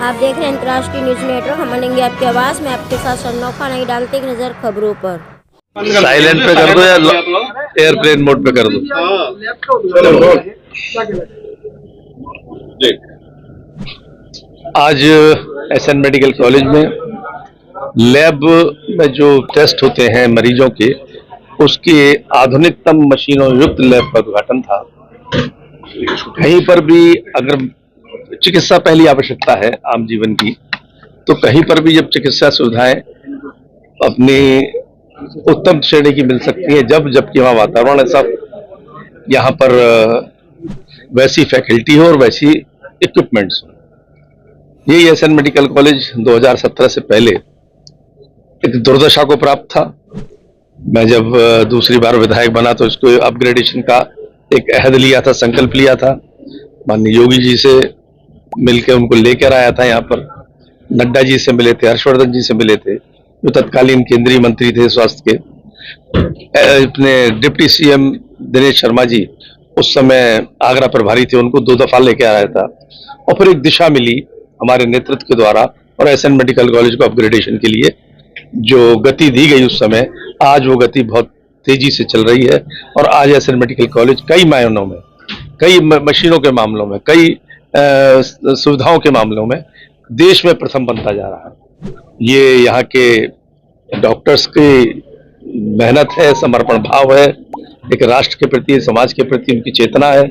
आप देख रहे हैं अंतर्राष्ट्रीय न्यूज नेटवर्क। हम बनेंगे आपकी आवाज में आपके साथ सन्नौखा नहीं डालते एक नजर खबरों पर। साइलेंट पे कर दो या एयरप्लेन मोड पे कर दो। आज एसएन मेडिकल कॉलेज में लैब में जो टेस्ट होते हैं मरीजों के, उसकी आधुनिकतम मशीनों युक्त लैब का उद्घाटन था। कहीं पर भी अगर चिकित्सा पहली आवश्यकता है आम जीवन की, तो कहीं पर भी जब चिकित्सा सुविधाएं अपनी उत्तम श्रेणी की मिल सकती है, जबकि वहाँ वातावरण ऐसा, यहाँ पर वैसी फैकल्टी हो और वैसी इक्विपमेंट्स हो। यही एसएन मेडिकल कॉलेज 2017 से पहले एक दुर्दशा को प्राप्त था। मैं जब दूसरी बार विधायक बना तो इसको अपग्रेडेशन का एक अहद लिया था, संकल्प लिया था। माननीय योगी जी से मिलकर उनको लेकर आया था यहाँ पर, नड्डा जी से मिले थे, हर्षवर्धन जी से मिले थे जो तत्कालीन केंद्रीय मंत्री थे स्वास्थ्य के। अपने डिप्टी सीएम दिनेश शर्मा जी उस समय आगरा प्रभारी थे, उनको 2 दफा लेकर आया था और फिर एक दिशा मिली हमारे नेतृत्व के द्वारा और एसएन मेडिकल कॉलेज को अपग्रेडेशन के लिए जो गति दी गई उस समय, आज वो गति बहुत तेजी से चल रही है और आज एसएन मेडिकल कॉलेज कई मायनों में, कई मशीनों के मामलों में, कई सुविधाओं के मामलों में देश में प्रथम बनता जा रहा है। ये यहाँ के डॉक्टर्स की मेहनत है, समर्पण भाव है, एक राष्ट्र के प्रति, समाज के प्रति उनकी चेतना है।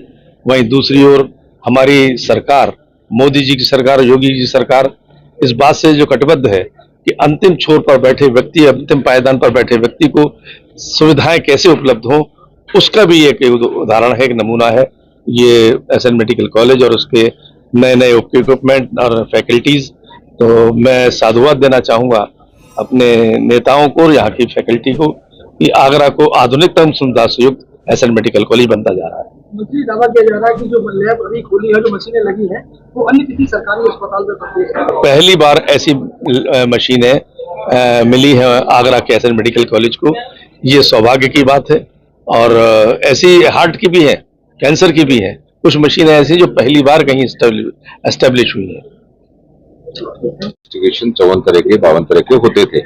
वहीं दूसरी ओर हमारी सरकार, मोदी जी की सरकार, योगी जी की सरकार इस बात से जो कटिबद्ध है कि अंतिम छोर पर बैठे व्यक्ति, अंतिम पायदान पर बैठे व्यक्ति को सुविधाएं कैसे उपलब्ध हो, उसका भी एक उदाहरण है, एक नमूना है ये एसएन मेडिकल कॉलेज और उसके नए नए इक्विपमेंट और फैकल्टीज। तो मैं साधुवाद देना चाहूंगा अपने नेताओं को और यहाँ की फैकल्टी को कि आगरा को आधुनिकतम सुविधा से युक्त एसएन मेडिकल कॉलेज बनता जा रहा है। मुझे दावा किया जा रहा है कि जो लैब अभी खोली है, जो मशीनें लगी हैं, वो अन्य किसी सरकारी अस्पताल में बनती है। पहली बार ऐसी मशीनें मिली है आगरा के एसएन मेडिकल कॉलेज को, ये सौभाग्य की बात है। और ऐसी हार्ट की भी है, कैंसर की भी है, कुछ मशीनें ऐसी जो पहली बार कहीं एस्टेब्लिश हुई है। इन्वेस्टिगेशन 54 तरह के 52 तरह के होते थे,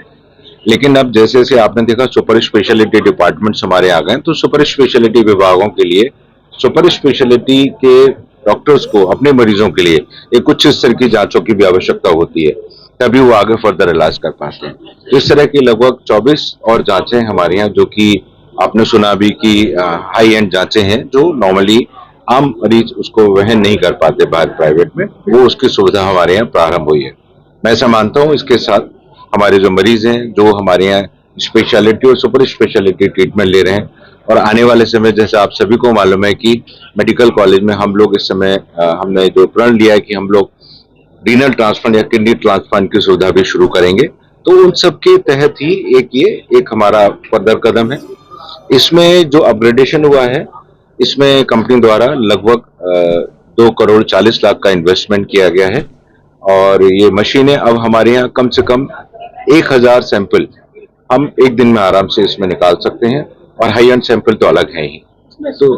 लेकिन अब जैसे जैसे आपने देखा सुपर स्पेशलिटी डिपार्टमेंट्स हमारे आ गए, तो सुपर स्पेशलिटी विभागों के लिए सुपर स्पेशलिटी के डॉक्टर्स को अपने मरीजों के लिए एक उच्च स्तर की जांचों की भी आवश्यकता होती है, तभी वो आगे फर्दर इलाज कर पाते हैं। इस तरह की लगभग 24 और जांचें हमारे यहाँ, जो कि आपने सुना भी कि हाई एंड जांचें हैं जो नॉर्मली आम मरीज उसको वहन नहीं कर पाते बाहर प्राइवेट में, वो उसकी सुविधा हमारे यहाँ प्रारंभ हुई है। मैं ऐसा मानता हूँ इसके साथ हमारे जो मरीज हैं, जो हमारे यहाँ स्पेशलिटी और सुपर स्पेशलिटी ट्रीटमेंट ले रहे हैं, और आने वाले समय जैसे आप सभी को मालूम है कि मेडिकल कॉलेज में हम लोग इस समय हमने जो प्रण लिया है कि हम लोग रीनल ट्रांसप्लांट या किडनी ट्रांसप्लांट की सुविधा भी शुरू करेंगे, तो उन सब के तहत ही एक हमारा फर्दर कदम है। इसमें जो अपग्रेडेशन हुआ है, इसमें कंपनी द्वारा लगभग 2 करोड़ 40 लाख का इन्वेस्टमेंट किया गया है और ये मशीनें अब हमारे यहाँ कम से कम 1000 सैंपल हम एक दिन में आराम से इसमें निकाल सकते हैं, और हाई एंड सैंपल तो अलग है ही। तो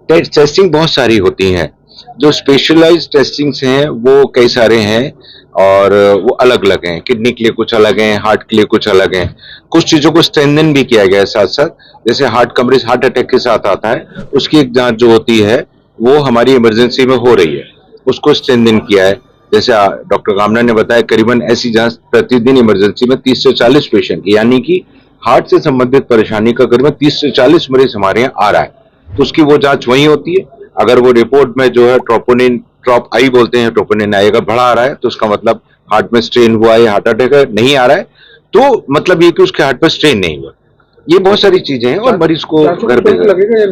टेस्टिंग बहुत सारी होती हैं, जो स्पेशलाइज्ड टेस्टिंग्स हैं वो कई सारे हैं और वो अलग अलग हैं। किडनी के लिए कुछ अलग हैं, हार्ट के लिए कुछ अलग हैं। कुछ चीजों को स्ट्रेंथन भी किया गया है साथ साथ, जैसे हार्ट अटैक के साथ आता है, उसकी एक जांच जो होती है वो हमारी इमरजेंसी में हो रही है, उसको स्ट्रेंथन किया है। जैसे डॉक्टर कामना ने बताया, करीबन ऐसी जांच प्रतिदिन इमरजेंसी में 30 से 40 पेशेंट की, यानी कि हार्ट से संबंधित परेशानी का करीबन 30 से 40 मरीज हमारे यहाँ आ रहा है, तो उसकी वो जांच वही होती है। अगर वो रिपोर्ट में जो है ट्रॉप आई बोलते हैं, ट्रोपोनिन आई अगर बढ़ा आ रहा है तो उसका मतलब हार्ट में स्ट्रेन हुआ है, हार्ट अटैक नहीं आ रहा है, तो मतलब ये कि उसके हार्ट पर स्ट्रेन नहीं हुआ। ये बहुत सारी चीजें हैं और मरीज को घर पे लगेगा या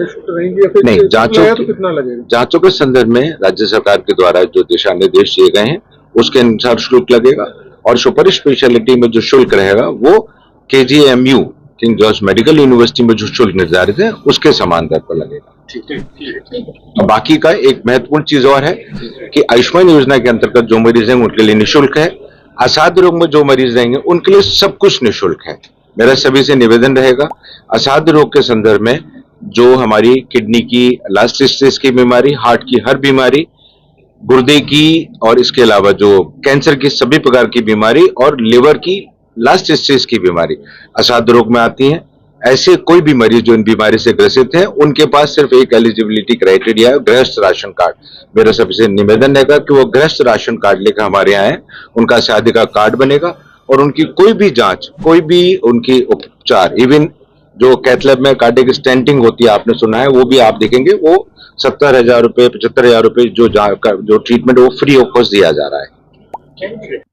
नहीं, जांचों के संदर्भ में राज्य सरकार के द्वारा जो दिशा निर्देश दिए गए हैं उसके अनुसार शुल्क लगेगा, और सुपर स्पेशलिटी में जो शुल्क रहेगा वो KGMU king George medical university में जो शुल्क निर्धारित है उसके समान दर पर लगेगा। तो बाकी का एक महत्वपूर्ण चीज और है कि आयुष्मान योजना के अंतर्गत जो मरीज हैं उनके लिए निःशुल्क है, असाध्य रोग में जो मरीज रहेंगे उनके लिए सब कुछ निःशुल्क है। मेरा सभी से निवेदन रहेगा, असाध्य रोग के संदर्भ में जो हमारी किडनी की लास्ट स्टेज की बीमारी, हार्ट की हर बीमारी, गुर्दे की और इसके अलावा जो कैंसर की सभी प्रकार की बीमारी और लिवर की लास्ट स्टेज की बीमारी असाध्य रोग में आती है। ऐसे कोई भी मरीज जो इन बीमारी से ग्रसित है, उनके पास सिर्फ एक एलिजिबिलिटी क्राइटेरिया है, गृहस्थ राशन कार्ड। मेरा सबसे निवेदन रहेगा कि वो गृहस्थ राशन कार्ड लेकर हमारे यहाँ आए, उनका शादी का कार्ड बनेगा और उनकी कोई भी जांच, कोई भी उनकी उपचार, इवन जो कैथ लैब में कार्डियक स्टेंटिंग होती है, आपने सुना है, वो भी आप देखेंगे, वो 70,000 रुपए, 75,000 रुपए जो ट्रीटमेंट वो फ्री ऑफ कॉस्ट दिया जा रहा है।